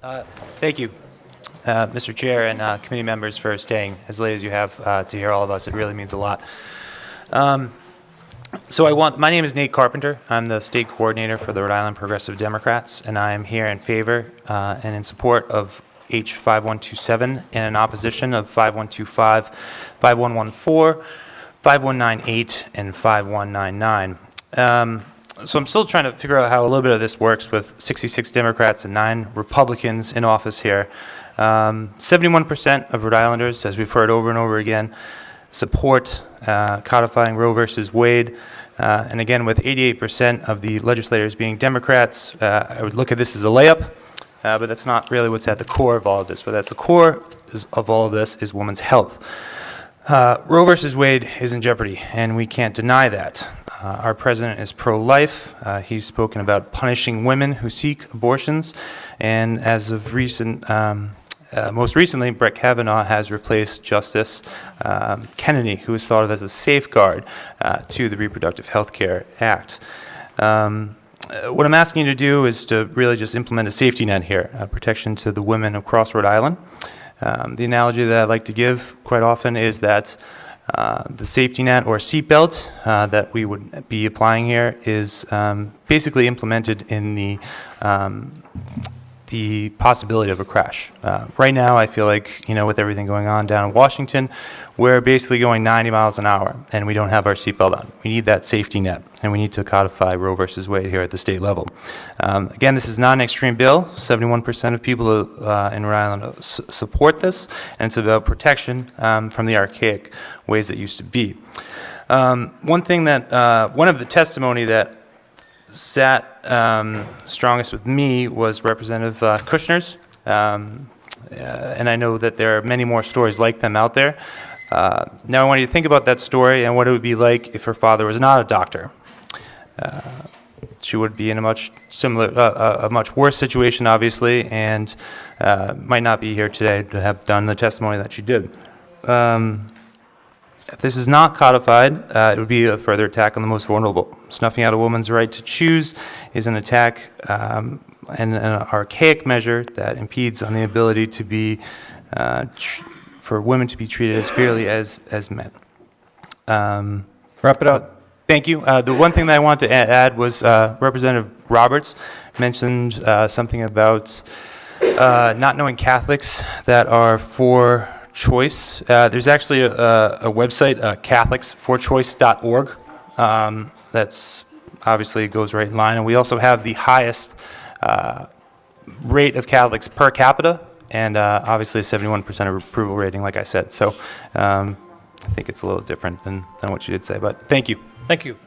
Thank you, Mr. Chair and committee members for staying as late as you have to hear all of us. It really means a lot. My name is Nate Carpenter. I'm the state coordinator for the Rhode Island Progressive Democrats, and I am here in favor and in support of H.5127 and in opposition of 5125, 5114, 5198, and 5199. So I'm still trying to figure out how a little bit of this works with 66 Democrats and 9 Republicans in office here. 71% of Rhode Islanders, as we've heard over and over again, support codifying Roe versus Wade. And again, with 88% of the legislators being Democrats, I would look at this as a layup, but that's not really what's at the core of all of this. What that's the core of all of this is women's health. Roe versus Wade is in jeopardy, and we can't deny that. Our president is pro-life. He's spoken about punishing women who seek abortions, and as of most recently, Brett Kavanaugh has replaced Justice Kennedy, who is thought of as a safeguard to the Reproductive Health Care Act. What I'm asking you to do is to really just implement a safety net here, protection to the women across Rhode Island. The analogy that I like to give quite often is that the safety net or seatbelt that we would be applying here is basically implemented in the possibility of a crash. Right now, I feel like, with everything going on down in Washington, we're basically going 90 miles an hour, and we don't have our seatbelt on. We need that safety net, and we need to codify Roe versus Wade here at the state level. Again, this is not an extreme bill. 71% of people in Rhode Island support this, and it's about protection from the archaic ways it used to be. One of the testimony that sat strongest with me was Representative Kushner's, and I know that there are many more stories like them out there. Now I want you to think about that story and what it would be like if her father was not a doctor. She would be in a much worse situation, obviously, and might not be here today to have done the testimony that she did. If this is not codified, it would be a further attack on the most vulnerable. Snuffing out a woman's right to choose is an attack and an archaic measure that impedes on the ability to be for women to be treated as fairly as men. Wrap it up. Thank you. The one thing that I wanted to add was Representative Roberts mentioned something about not knowing Catholics that are for choice. There's actually a website, catholicsforchoice.org, that's obviously goes right in line, and we also have the highest rate of Catholics per capita, and obviously a 71% of approval rating, like I said. So I think it's a little different than what you did say, but thank you. Thank you.